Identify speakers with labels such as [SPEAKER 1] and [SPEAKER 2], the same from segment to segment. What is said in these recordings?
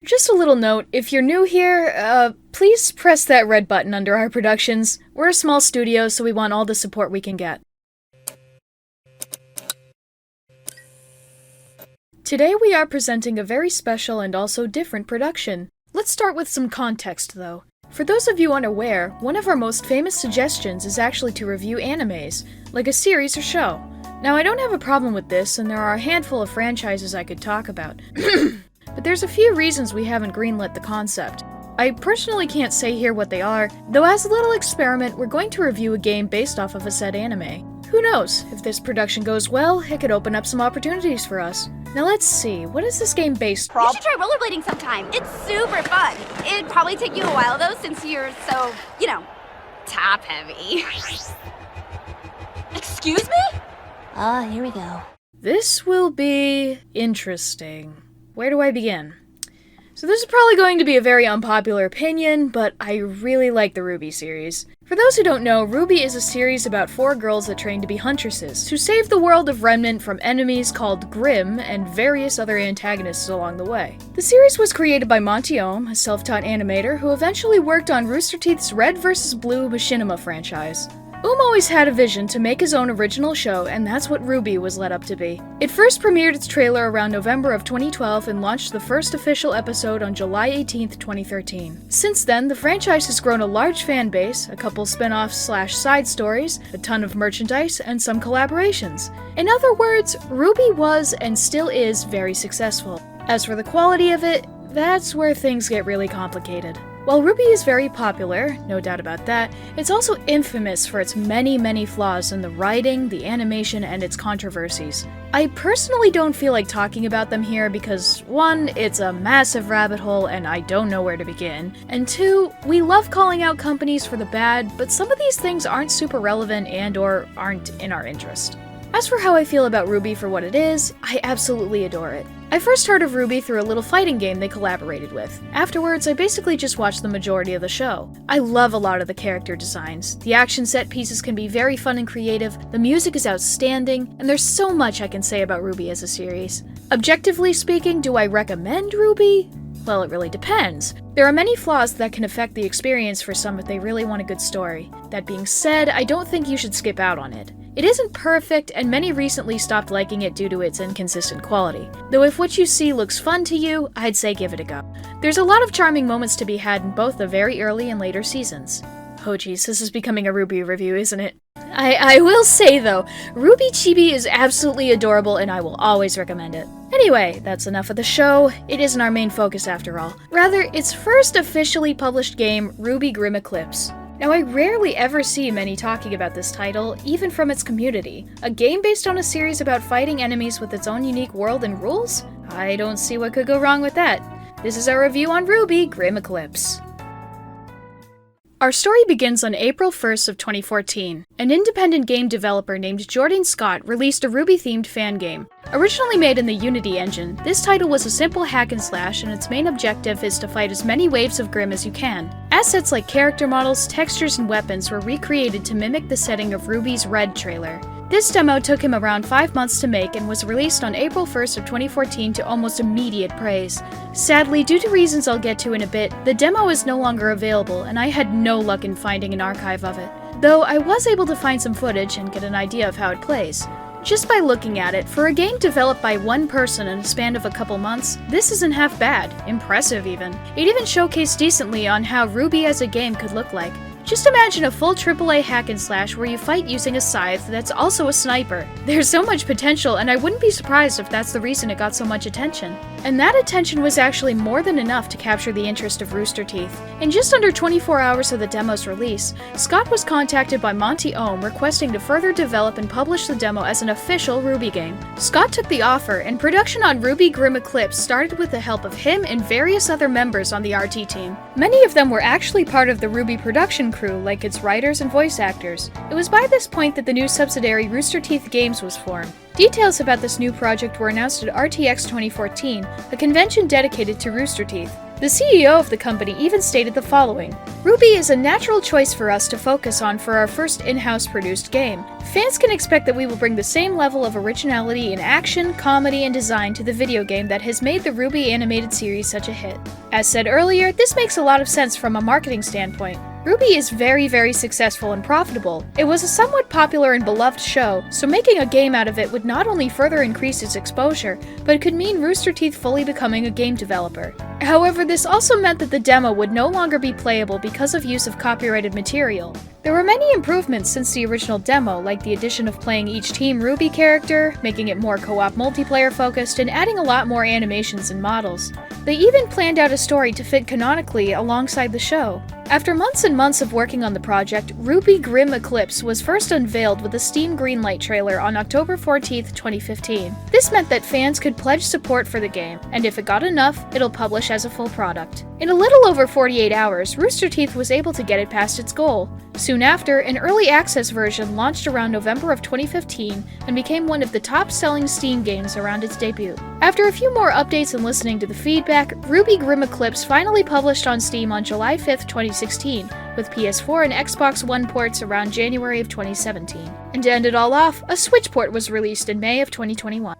[SPEAKER 1] Just a little note, if you're new here, please press that red button under our productions. We're a small studio, so we want all the support we can get. Today we are presenting a very special and also different production. Let's start with some context, though. For those of you unaware, one of our most famous suggestions is actually to review animes, like a series or show. Now, I don't have a problem with this, and there are a handful of franchises I could talk about. But there's a few reasons we haven't greenlit the concept. I personally can't say here what they are, though as a little experiment, we're going to review a game based off of a said anime. Who knows, if this production goes well, it could open up some opportunities for us. Now let's see, what is this game based on?
[SPEAKER 2] You should try rollerblading sometime. It's super fun. It'd probably take you a while though, since you're so, top heavy. Excuse me?
[SPEAKER 3] Here we go.
[SPEAKER 1] This will be interesting. Where do I begin? So this is probably going to be a very unpopular opinion, but I really like the RWBY series. For those who don't know, RWBY is a series about 4 girls that train to be huntresses, who save the world of Remnant from enemies called Grimm and various other antagonists along the way. The series was created by Monty Ohm, a self-taught animator who eventually worked on Rooster Teeth's Red vs. Blue Machinima franchise. Ohm always had a vision to make his own original show, and that's what RWBY was led up to be. It first premiered its trailer around November of 2012 and launched the first official episode on July 18th, 2013. Since then, the franchise has grown a large fan base, a couple spin-offs/side stories, a ton of merchandise, and some collaborations. In other words, RWBY was and still is very successful. As for the quality of it, that's where things get really complicated. While RWBY is very popular, no doubt about that, it's also infamous for its many flaws in the writing, the animation, and its controversies. I personally don't feel like talking about them here because 1, it's a massive rabbit hole and I don't know where to begin, and 2, we love calling out companies for the bad, but some of these things aren't super relevant and/or aren't in our interest. As for how I feel about RWBY for what it is, I absolutely adore it. I first heard of RWBY through a little fighting game they collaborated with. Afterwards, I basically just watched the majority of the show. I love a lot of the character designs. The action set pieces can be very fun and creative, the music is outstanding, and there's so much I can say about RWBY as a series. Objectively speaking, do I recommend RWBY? Well, it really depends. There are many flaws that can affect the experience for some if they really want a good story. That being said, I don't think you should skip out on it. It isn't perfect, and many recently stopped liking it due to its inconsistent quality. Though if what you see looks fun to you, I'd say give it a go. There's a lot of charming moments to be had in both the very early and later seasons. Oh geez, this is becoming a RWBY review, isn't it? I will say though, RWBY Chibi is absolutely adorable and I will always recommend it. Anyway, that's enough of the show. It isn't our main focus after all. Rather, its first officially published game, RWBY Grimm Eclipse. Now, I rarely ever see many talking about this title, even from its community. A game based on a series about fighting enemies with its own unique world and rules? I don't see what could go wrong with that. This is our review on RWBY Grimm Eclipse. Our story begins on April 1st of 2014. An independent game developer named Jordan Scott released a RWBY-themed fan game. Originally made in the Unity engine, this title was a simple hack and slash and its main objective is to fight as many waves of Grimm as you can. Assets like character models, textures, and weapons were recreated to mimic the setting of RWBY's Red trailer. This demo took him around 5 months to make and was released on April 1st of 2014 to almost immediate praise. Sadly, due to reasons I'll get to in a bit, the demo is no longer available and I had no luck in finding an archive of it. Though I was able to find some footage and get an idea of how it plays. Just by looking at it, for a game developed by one person in a span of a couple months, this isn't half bad, impressive even. It even showcased decently on how RWBY as a game could look like. Just imagine a full AAA hack and slash where you fight using a scythe that's also a sniper. There's so much potential and I wouldn't be surprised if that's the reason it got so much attention. And that attention was actually more than enough to capture the interest of Rooster Teeth. In just under 24 hours of the demo's release, Scott was contacted by Monty Ohm requesting to further develop and publish the demo as an official RWBY game. Scott took the offer and production on RWBY Grimm Eclipse started with the help of him and various other members on the RT team. Many of them were actually part of the RWBY production crew, like its writers and voice actors. It was by this point that the new subsidiary Rooster Teeth Games was formed. Details about this new project were announced at RTX 2014, a convention dedicated to Rooster Teeth. The CEO of the company even stated the following: "RWBY is a natural choice for us to focus on for our first in-house produced game. Fans can expect that we will bring the same level of originality in action, comedy, and design to the video game that has made the RWBY animated series such a hit." As said earlier, this makes a lot of sense from a marketing standpoint. RWBY is very successful and profitable. It was a somewhat popular and beloved show, so making a game out of it would not only further increase its exposure, but it could mean Rooster Teeth fully becoming a game developer. However, this also meant that the demo would no longer be playable because of use of copyrighted material. There were many improvements since the original demo, like the addition of playing each Team RWBY character, making it more co-op multiplayer focused, and adding a lot more animations and models. They even planned out a story to fit canonically alongside the show. After months and months of working on the project, RWBY Grimm Eclipse was first unveiled with a Steam Greenlight trailer on October 14th, 2015. This meant that fans could pledge support for the game, and if it got enough, it'll publish as a full product. In a little over 48 hours, Rooster Teeth was able to get it past its goal. Soon after, an early access version launched around November of 2015 and became one of the top-selling Steam games around its debut. After a few more updates and listening to the feedback, RWBY Grimm Eclipse finally published on Steam on July 5th, 2016, with PS4 and Xbox One ports around January of 2017. And to end it all off, a Switch port was released in May of 2021.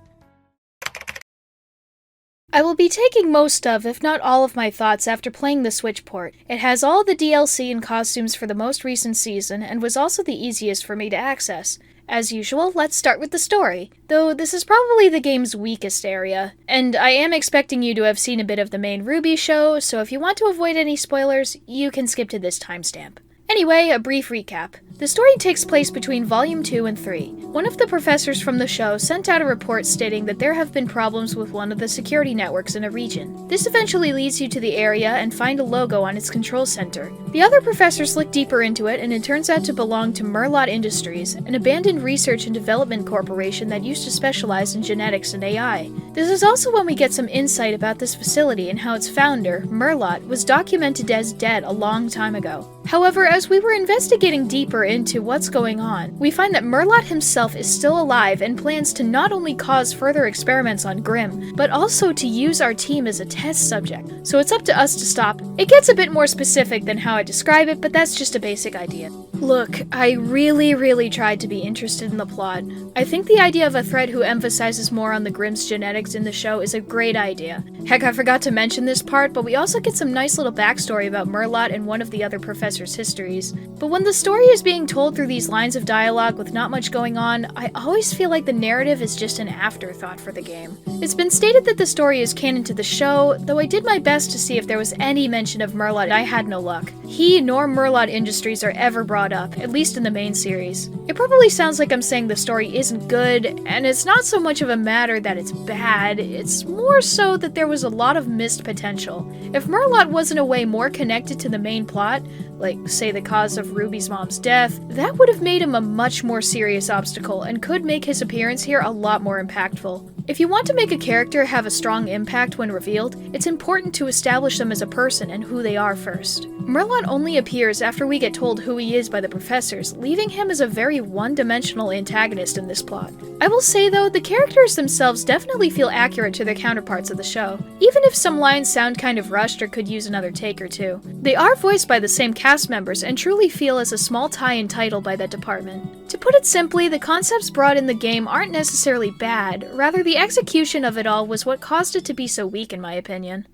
[SPEAKER 1] I will be taking most of, if not all of my thoughts after playing the Switch port. It has all the DLC and costumes for the most recent season, and was also the easiest for me to access. As usual, let's start with the story, though this is probably the game's weakest area, and I am expecting you to have seen a bit of the main RWBY show, so if you want to avoid any spoilers, you can skip to this timestamp. Anyway, a brief recap. The story takes place between Volume 2 and 3. One of the professors from the show sent out a report stating that there have been problems with one of the security networks in a region. This eventually leads you to the area and find a logo on its control center. The other professors look deeper into it, and it turns out to belong to Merlot Industries, an abandoned research and development corporation that used to specialize in genetics and AI. This is also when we get some insight about this facility and how its founder, Merlot, was documented as dead a long time ago. However, as we were investigating deeper into what's going on, we find that Merlot himself is still alive and plans to not only cause further experiments on Grimm, but also to use our team as a test subject, so it's up to us to stop. It gets a bit more specific than how I describe it, but that's just a basic idea. Look, I really tried to be interested in the plot. I think the idea of a thread who emphasizes more on the Grimm's genetics in the show is a great idea. Heck, I forgot to mention this part, but we also get some nice little backstory about Merlot and one of the other professors' histories. But when the story is being told through these lines of dialogue with not much going on, I always feel like the narrative is just an afterthought for the game. It's been stated that the story is canon to the show, though I did my best to see if there was any mention of Merlot, and I had no luck. He nor Merlot Industries are ever brought up, at least in the main series. It probably sounds like I'm saying the story isn't good, and it's not so much of a matter that it's bad, it's more so that there was a lot of missed potential. If Merlot was in a way more connected to the main plot, like, say, the cause of RWBY's mom's death, that would have made him a much more serious obstacle and could make his appearance here a lot more impactful. If you want to make a character have a strong impact when revealed, it's important to establish them as a person and who they are first. Merlot only appears after we get told who he is by the professors, leaving him as a very one-dimensional antagonist in this plot. I will say though, the characters themselves definitely feel accurate to their counterparts of the show, even if some lines sound kind of rushed or could use another take or two. They are voiced by the same cast members and truly feel as a small tie in title by that department. To put it simply, the concepts brought in the game aren't necessarily bad, rather the execution of it all was what caused it to be so weak in my opinion.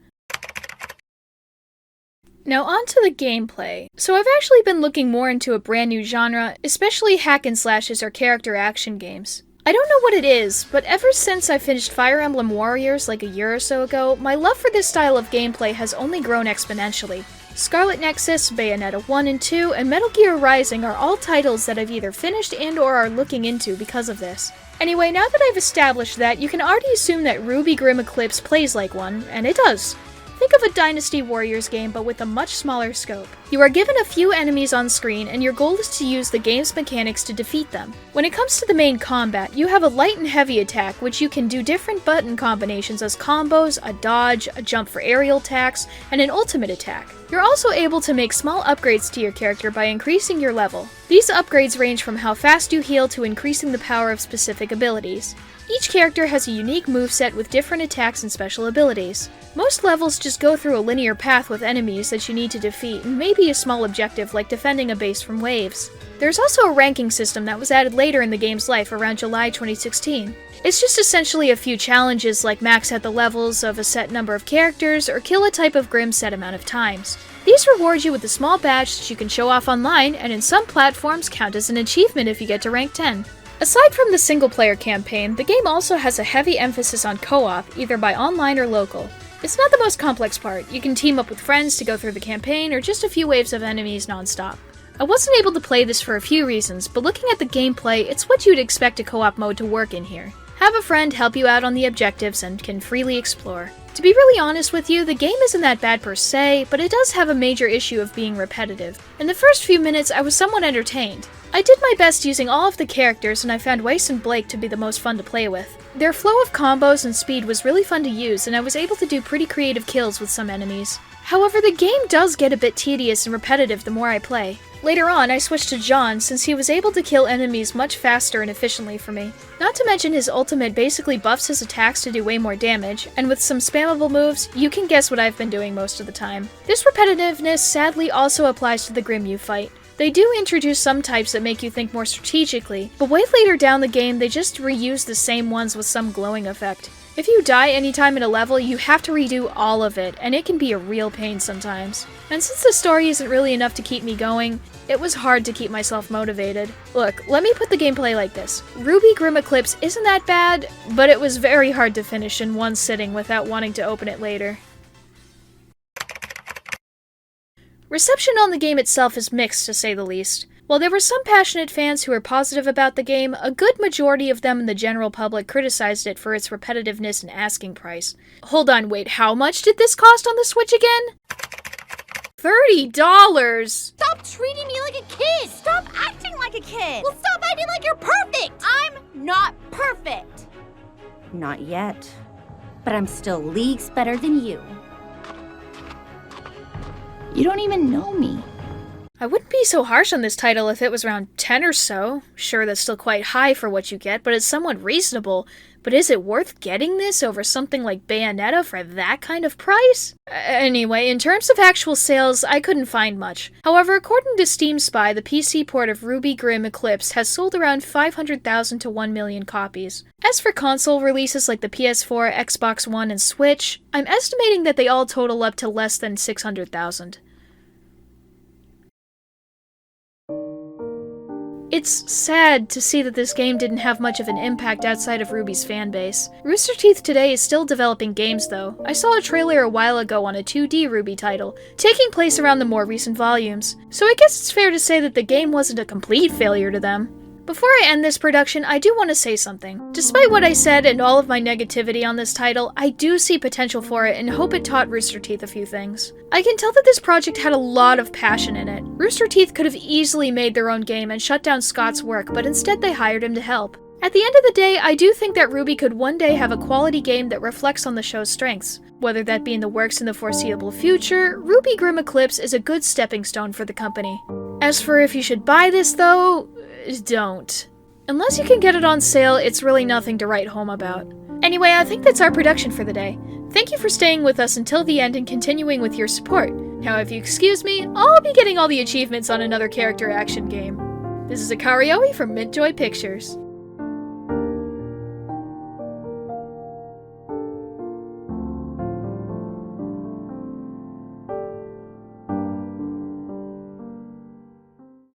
[SPEAKER 1] Now on to the gameplay. So I've actually been looking more into a brand new genre, especially hack and slashes or character action games. I don't know what it is, but ever since I finished Fire Emblem Warriors like a year or so ago, my love for this style of gameplay has only grown exponentially. Scarlet Nexus, Bayonetta 1 and 2, and Metal Gear Rising are all titles that I've either finished and or are looking into because of this. Anyway, now that I've established that, you can already assume that RWBY Grimm Eclipse plays like one, and it does. Think of a Dynasty Warriors game, but with a much smaller scope. You are given a few enemies on screen, and your goal is to use the game's mechanics to defeat them. When it comes to the main combat, you have a light and heavy attack, which you can do different button combinations as combos, a dodge, a jump for aerial attacks, and an ultimate attack. You're also able to make small upgrades to your character by increasing your level. These upgrades range from how fast you heal to increasing the power of specific abilities. Each character has a unique moveset with different attacks and special abilities. Most levels just go through a linear path with enemies that you need to defeat, and maybe a small objective like defending a base from waves. There's also a ranking system that was added later in the game's life around July 2016. It's just essentially a few challenges like max out the levels of a set number of characters or kill a type of Grimm set amount of times. These reward you with a small badge that you can show off online, and in some platforms count as an achievement if you get to rank 10. Aside from the single-player campaign, the game also has a heavy emphasis on co-op, either by online or local. It's not the most complex part. You can team up with friends to go through the campaign, or just a few waves of enemies non-stop. I wasn't able to play this for a few reasons, but looking at the gameplay, it's what you'd expect a co-op mode to work in here. Have a friend help you out on the objectives and can freely explore. To be really honest with you, the game isn't that bad per se, but it does have a major issue of being repetitive. In the first few minutes, I was somewhat entertained. I did my best using all of the characters, and I found Weiss and Blake to be the most fun to play with. Their flow of combos and speed was really fun to use, and I was able to do pretty creative kills with some enemies. However, the game does get a bit tedious and repetitive the more I play. Later on, I switched to John since he was able to kill enemies much faster and efficiently for me. Not to mention his ultimate basically buffs his attacks to do way more damage, and with some spammable moves, you can guess what I've been doing most of the time. This repetitiveness sadly also applies to the Grimm you fight. They do introduce some types that make you think more strategically, but way later down the game they just reuse the same ones with some glowing effect. If you die anytime in a level, you have to redo all of it, and it can be a real pain sometimes. And since the story isn't really enough to keep me going, it was hard to keep myself motivated. Look, let me put the gameplay like this. RWBY Grimm Eclipse isn't that bad, but it was very hard to finish in one sitting without wanting to open it later. Reception on the game itself is mixed, to say the least. While there were some passionate fans who were positive about the game, a good majority of them in the general public criticized it for its repetitiveness and asking price. Hold on, wait, how much did this cost on the Switch again? $30!
[SPEAKER 2] Stop treating me like a kid! Stop acting like a kid! Well, stop acting like you're perfect! I'm not perfect!
[SPEAKER 3] Not yet. But I'm still leagues better than you. You don't even know me.
[SPEAKER 1] I wouldn't be so harsh on this title if it was around 10 or so. Sure, that's still quite high for what you get, but it's somewhat reasonable. But is it worth getting this over something like Bayonetta for that kind of price? Anyway, in terms of actual sales, I couldn't find much. However, according to Steam Spy, the PC port of RWBY Grimm Eclipse has sold around 500,000 to 1 million copies. As for console releases like the PS4, Xbox One, and Switch, I'm estimating that they all total up to less than 600,000. It's sad to see that this game didn't have much of an impact outside of RWBY's fanbase. Rooster Teeth today is still developing games though. I saw a trailer a while ago on a 2D RWBY title, taking place around the more recent volumes, so I guess it's fair to say that the game wasn't a complete failure to them. Before I end this production, I do want to say something. Despite what I said and all of my negativity on this title, I do see potential for it and hope it taught Rooster Teeth a few things. I can tell that this project had a lot of passion in it. Rooster Teeth could have easily made their own game and shut down Scott's work, but instead they hired him to help. At the end of the day, I do think that RWBY could one day have a quality game that reflects on the show's strengths. Whether that be in the works in the foreseeable future, RWBY Grimm Eclipse is a good stepping stone for the company. As for if you should buy this though, don't. Unless you can get it on sale, it's really nothing to write home about. Anyway, I think that's our production for the day. Thank you for staying with us until the end and continuing with your support. Now, if you excuse me, I'll be getting all the achievements on another character action game. This is Akari from MintJoy Pictures.